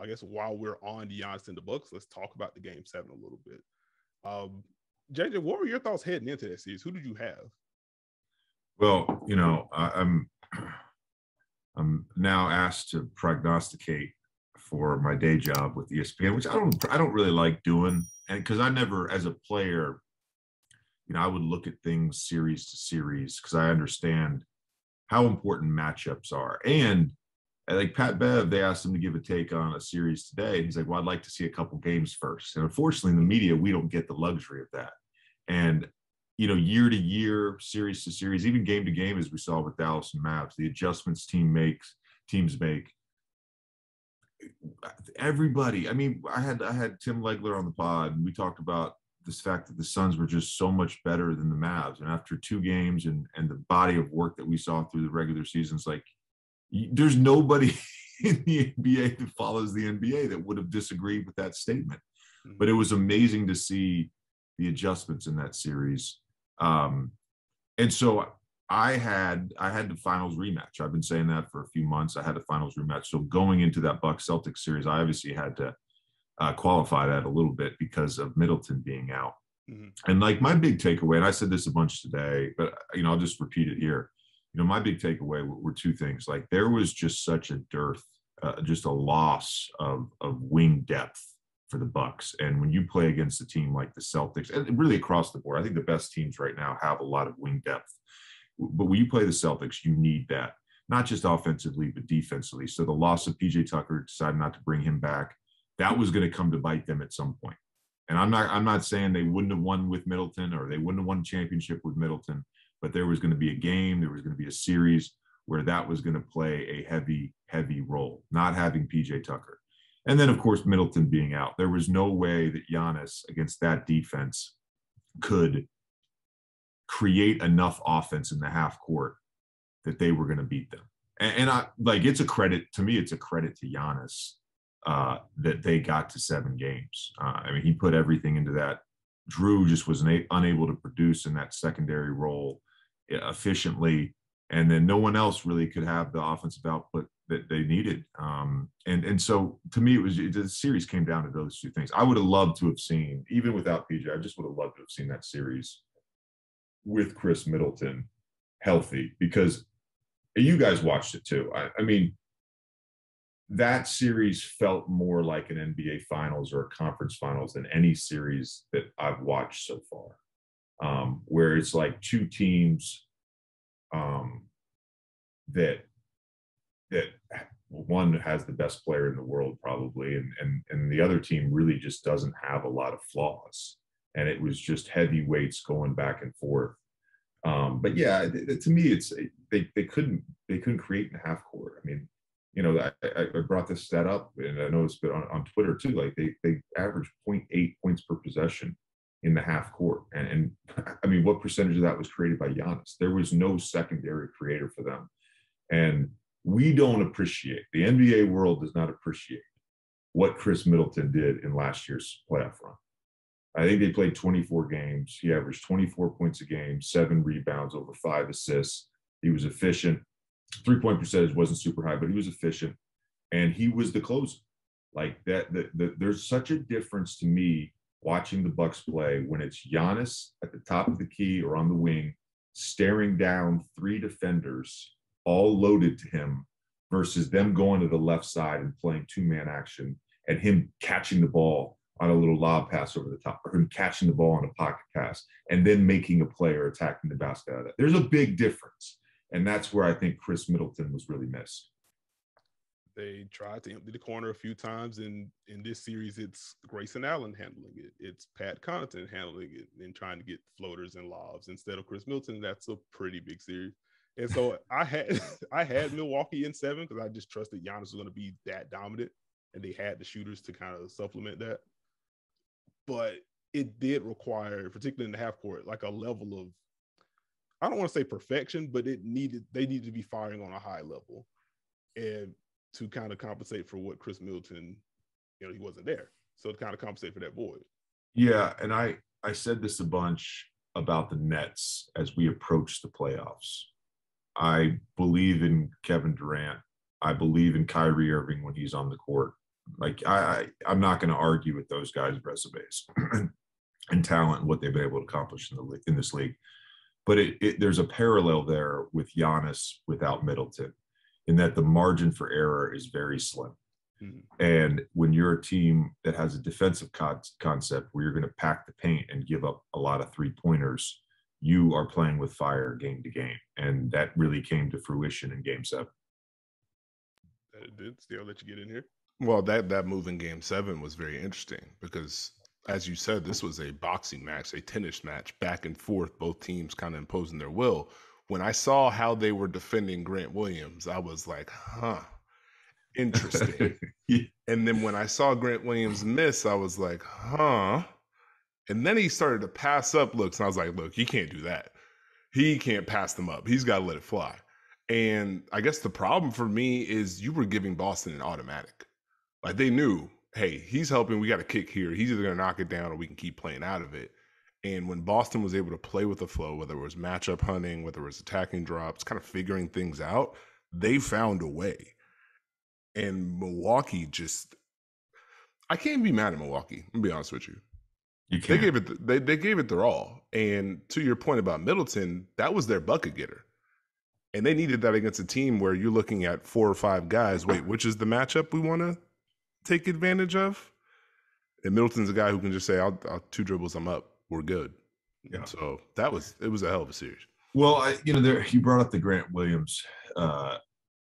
I guess while we're on the Giannis and the Bucks, let's talk about the Game 7 a little bit. JJ, what were your thoughts heading into that series? Who did you have? Well, I'm now asked to prognosticate for my day job with ESPN, which I don't really like doing, and because I never, as a player, I would look at things series to series because I understand how important matchups are. And like Pat Bev, they asked him to give a take on a series today, and he's like, "Well, I'd like to see a couple games first." And unfortunately, in the media, we don't get the luxury of that. And year to year, series to series, even game to game, as we saw with Dallas and Mavs, the adjustments teams make. Everybody. I mean, I had Tim Legler on the pod, and we talked about this fact that the Suns were just so much better than the Mavs. And after 2 games and the body of work that we saw through the regular season, it's like there's nobody in the NBA that follows the NBA that would have disagreed with that statement. But it was amazing to see the adjustments in that series. And so I had the finals rematch. I've been saying that for a few months. I had the finals rematch. So going into that Bucks Celtics series, I obviously had to qualify that a little bit because of Middleton being out. And like my big takeaway, and I said this a bunch today, but I'll just repeat it here. My big takeaway were 2 things. Like there was just such a dearth, just a loss of wing depth for the Bucks. And when you play against a team like the Celtics, and really across the board, I think the best teams right now have a lot of wing depth. But when you play the Celtics, you need that, not just offensively, but defensively. So the loss of PJ Tucker, decided not to bring him back, that was going to come to bite them at some point. And I'm not saying they wouldn't have won with Middleton or they wouldn't have won a championship with Middleton, but there was going to be a game, there was going to be a series where that was going to play a heavy, heavy role, not having PJ Tucker. And then, of course, Middleton being out. There was no way that Giannis against that defense could create enough offense in the half court that they were going to beat them. And I like, it's a credit to me. It's a credit to Giannis that they got to 7 games. I mean, he put everything into that. Drew just was unable to produce in that secondary role efficiently. And then no one else really could have the offensive output that they needed. And so to me, the series came down to those 2 things. I would have loved to have seen, even without PJ, I just would have loved to have seen that series with Chris Middleton healthy, because you guys watched it too. I mean, that series felt more like an NBA finals or a conference finals than any series that I've watched so far, where it's like 2 teams that one has the best player in the world probably, and the other team really just doesn't have a lot of flaws. And it was just heavyweights going back and forth. But yeah, to me, it's they couldn't create in the half court. I mean, I brought this stat up, and I noticed it on Twitter too. Like they averaged 0.8 points per possession in the half court, and I mean, what percentage of that was created by Giannis? There was no secondary creator for them, and we don't appreciate, the NBA world does not appreciate what Chris Middleton did in last year's playoff run. I think they played 24 games. He averaged 24 points a game, 7 rebounds, over 5 assists. He was efficient. 3-point percentage wasn't super high, but he was efficient. And he was the closer. Like that, there's such a difference to me watching the Bucks play when it's Giannis at the top of the key or on the wing, staring down 3 defenders all loaded to him, versus them going to the left side and playing 2-man action and him catching the ball on a little lob pass over the top, or him catching the ball on a pocket pass and then making a play or attacking the basket out of that. There's a big difference. And that's where I think Chris Middleton was really missed. They tried to empty the corner a few times. In this series, it's Grayson Allen handling it. It's Pat Connaughton handling it and trying to get floaters and lobs instead of Chris Middleton. That's a pretty big series. And so I had Milwaukee in 7 because I just trusted Giannis was going to be that dominant, and they had the shooters to kind of supplement that. But it did require, particularly in the half court, like a level of, I don't want to say perfection, but they needed to be firing on a high level, and to kind of compensate for what Chris Middleton, he wasn't there. So to kind of compensate for that void. Yeah, and I said this a bunch about the Nets as we approach the playoffs. I believe in Kevin Durant. I believe in Kyrie Irving when he's on the court. Like I'm not going to argue with those guys' resumes and talent and what they've been able to accomplish in this league. But there's a parallel there with Giannis without Middleton, in that the margin for error is very slim. Mm-hmm. And when you're a team that has a defensive concept where you're going to pack the paint and give up a lot of 3-pointers, you are playing with fire game to game. And that really came to fruition in Game 7. That did. Still let you get in here. Well, that move in Game 7 was very interesting because, as you said, this was a boxing match, a tennis match, back and forth, both teams kind of imposing their will. When I saw how they were defending Grant Williams, I was like, interesting. Yeah. And then when I saw Grant Williams miss, I was like, And then he started to pass up looks, and I was like, look, he can't do that. He can't pass them up. He's got to let it fly. And I guess the problem for me is you were giving Boston an automatic. Like, they knew, hey, he's helping. We got a kick here. He's either going to knock it down or we can keep playing out of it. And when Boston was able to play with the flow, whether it was matchup hunting, whether it was attacking drops, kind of figuring things out, they found a way. And Milwaukee just – I can't be mad at Milwaukee. I'm going to be honest with you. They gave it their all. And to your point about Middleton, that was their bucket getter. And they needed that against a team where you're looking at 4 or 5 guys. Wait, which is the matchup we want to take advantage of? And Middleton's a guy who can just say, I'll 2 dribbles, I'm up. We're good. Yeah. So it was a hell of a series. Well, you brought up the Grant Williams. It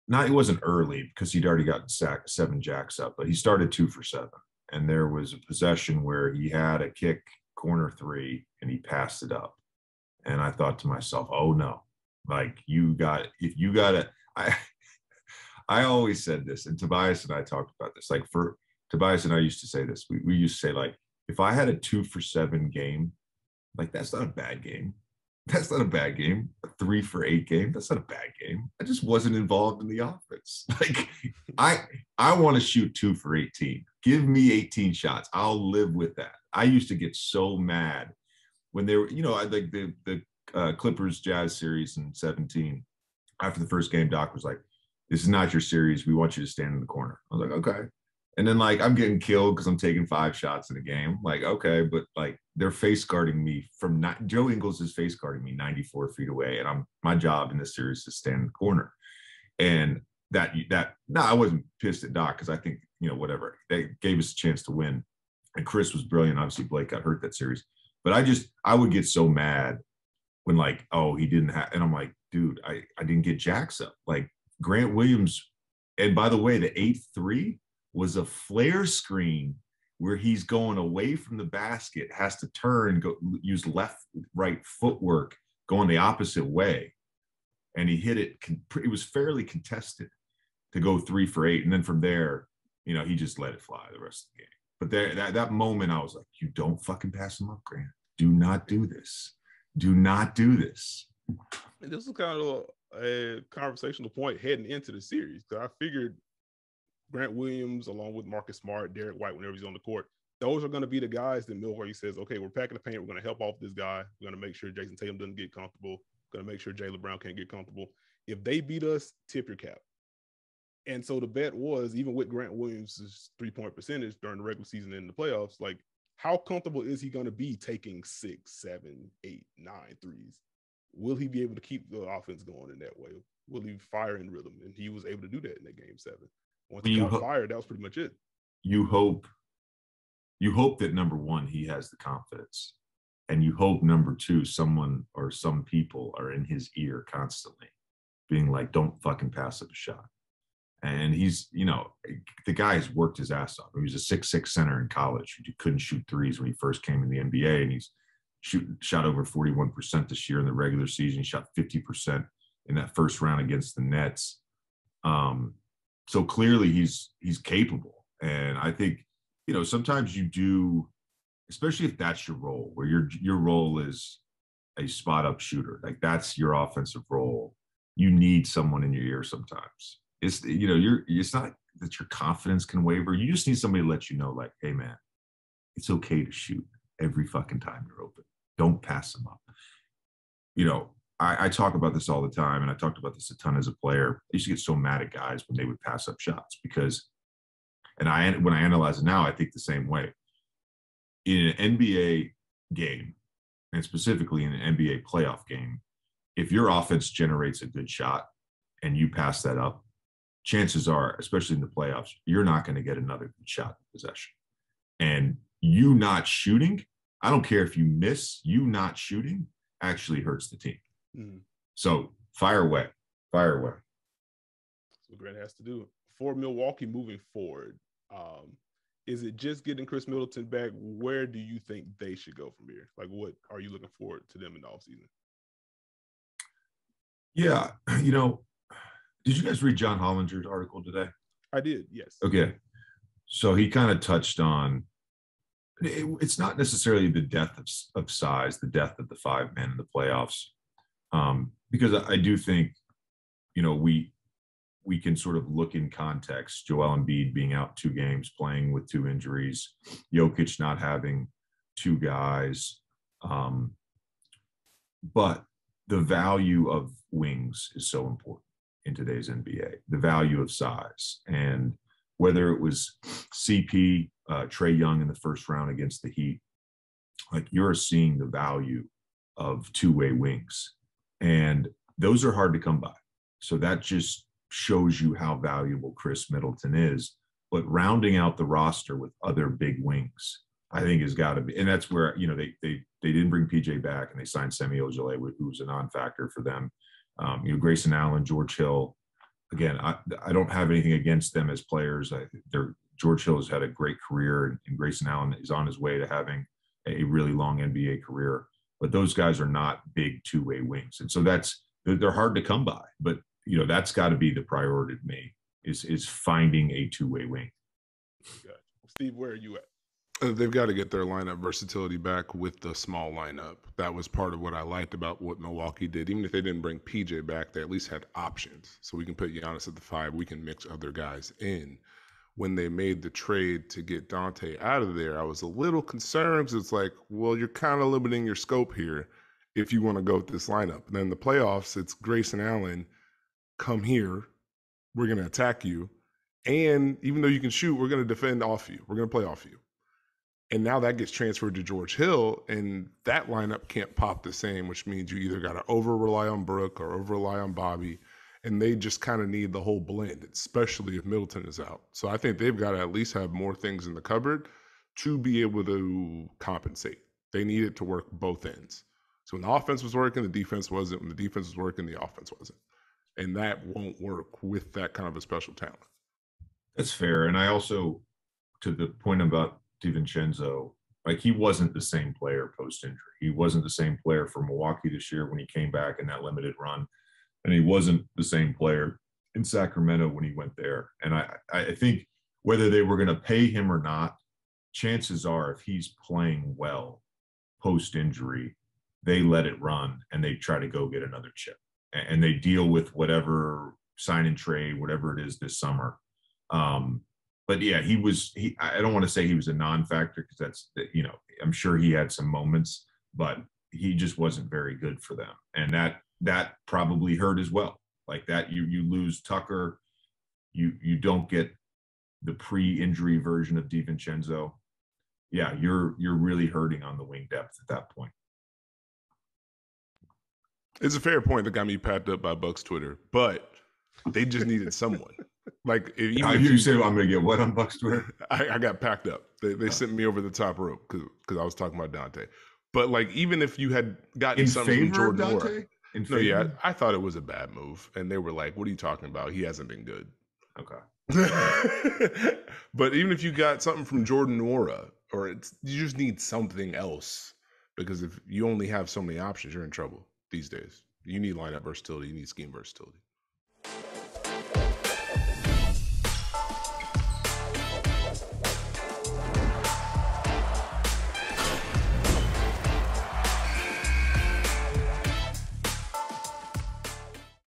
wasn't early because he'd already gotten 7 jacks up, but he started 2 for 7. And there was a possession where he had a kick corner 3 and he passed it up. And I thought to myself, oh no, like I always said this, and Tobias and I talked about this. Like, for Tobias and I used to say this. We used to say, like, if I had a 2 for 7 game, like, that's not a bad game. That's not a bad game. A 3 for 8 game, that's not a bad game. I just wasn't involved in the offense. Like, I want to shoot 2 for 18. Give me 18 shots. I'll live with that. I used to get so mad when they were, like the Clippers Jazz series in 17. After the first game, Doc was like, this is not your series. We want you to stand in the corner. I was like, okay. And then, like, I'm getting killed because I'm taking 5 shots in a game. Like, okay, but, like, they're face guarding me Joe Ingles is face guarding me 94 feet away, and my job in this series is to stand in the corner. And I wasn't pissed at Doc because I think, whatever, they gave us a chance to win. And Chris was brilliant. Obviously, Blake got hurt that series. But I would get so mad when, like, oh, he didn't have, and I'm like, dude, I didn't get jacks up. Like, Grant Williams, and by the way, the 8th 3 was a flare screen where he's going away from the basket, has to turn, use left-right footwork, going the opposite way. And he hit it. It was fairly contested to go 3 for 8. And then from there, he just let it fly the rest of the game. But that moment, I was like, you don't fucking pass him up, Grant. Do not do this. Do not do this. And this was kind of a conversational point heading into the series, because I figured Grant Williams, along with Marcus Smart, Derek White, whenever he's on the court, those are going to be the guys that Milwaukee says, okay, we're packing the paint. We're going to help off this guy. We're going to make sure Jason Tatum doesn't get comfortable. We're going to make sure Jaylen Brown can't get comfortable. If they beat us, tip your cap. And so the bet was, even with Grant Williams' 3-point percentage during the regular season and in the playoffs, like, how comfortable is he going to be taking 6, 7, 8, 9 threes? Will he be able to keep the offense going in that way? Will he fire in rhythm? And he was able to do that in that Game 7. Once he got fired, that was pretty much it. You hope that, number one, he has the confidence. And you hope, number 2, someone or some people are in his ear constantly being like, don't fucking pass up a shot. And he's, the guy has worked his ass off. He was a 6'6" center in college. He couldn't shoot threes when he first came in the NBA. And he's shot over 41% this year in the regular season. He shot 50% in that first round against the Nets. So clearly he's capable. And I think, sometimes you do, especially if that's your role, where your role is a spot up shooter, like that's your offensive role. You need someone in your ear sometimes. It's, it's not that your confidence can waver. You just need somebody to let you know, like, hey man, it's okay to shoot every fucking time you're open. Don't pass them up. I talk about this all the time, and I talked about this a ton as a player. I used to get so mad at guys when they would pass up shots because And when I analyze it now, I think the same way. In an NBA game, and specifically in an NBA playoff game, if your offense generates a good shot and you pass that up, chances are, especially in the playoffs, you're not going to get another good shot in possession. And you not shooting, I don't care if you miss, you not shooting actually hurts the team. Mm-hmm. So fire away. Fire away. That's what Grant has to do. For Milwaukee moving forward, is it just getting Chris Middleton back? Where do you think they should go from here? Like, what are you looking forward to them in the offseason? Yeah. You know, did you guys read John Hollinger's article today? I did, yes. Okay. So he kind of touched on, it's not necessarily the depth of size, the depth of the five men in the playoffs. Because I do think, you know, we can sort of look in context. Joel Embiid being out 2 games, playing with 2 injuries, Jokic not having 2 guys. But the value of wings is so important in today's NBA, the value of size. And whether it was CP, Trae Young in the first round against the Heat, like you're seeing the value of 2-way wings. And those are hard to come by. So that just shows you how valuable Chris Middleton is. But rounding out the roster with other big wings, I think has got to be, and that's where, you know, they didn't bring PJ back and they signed Semi Ojeleye, who was a non-factor for them. You know, Grayson Allen, George Hill. Again, I don't have anything against them as players. George Hill has had a great career, and Grayson Allen is on his way to having a really long NBA career. But those guys are not big 2-way wings, and so they're hard to come by. But you know, that's got to be the priority to me is finding a 2-way wing. Okay. Steve, where are you at? They've got to get their lineup versatility back with the small lineup. That was part of what I liked about what Milwaukee did. Even if they didn't bring PJ back, they at least had options. So we can put Giannis at the 5. We can mix other guys in. When they made the trade to get Dante out of there, I was a little concerned because it's like, well, you're kind of limiting your scope here if you want to go with this lineup. And then the playoffs, it's Grayson Allen, come here, we're going to attack you. And even though you can shoot, we're going to defend off you. We're going to play off you. And now that gets transferred to George Hill, and that lineup can't pop the same, which means you either got to over-rely on Brooke or over-rely on Bobby, and they just kind of need the whole blend, especially if Middleton is out. So I think they've got to at least have more things in the cupboard to be able to compensate. They need it to work both ends. So when the offense was working, the defense wasn't. When the defense was working, the offense wasn't. And that won't work with that kind of a special talent. That's fair. And I also, to the point about DiVincenzo, like he wasn't the same player post-injury. He wasn't the same player for Milwaukee this year when he came back in that limited run. And he wasn't the same player in Sacramento when he went there. And I think whether they were going to pay him or not, chances are if he's playing well post-injury, they let it run and they try to go get another chip. And they deal with whatever sign and trade, whatever it is this summer. But yeah, I don't want to say he was a non-factor because that's, you know, I'm sure he had some moments, but he just wasn't very good for them. And that probably hurt as well. Like that, you lose Tucker, you don't get the pre-injury version of DiVincenzo. Yeah, you're really hurting on the wing depth at that point. It's a fair point that got me packed up by Buck's Twitter, but they just needed someone. Like, if you say, well, I'm going to get what on Buck's Twitter? I got packed up. They sent me over the top rope because I was talking about Dante. But like, even if you had gotten something from Jordan Moore, I thought it was a bad move, and they were like, "What are you talking about? He hasn't been good." Okay. But even if you got something from Jordan Nwora, you just need something else, because if you only have so many options, you're in trouble these days. You need lineup versatility. You need scheme versatility.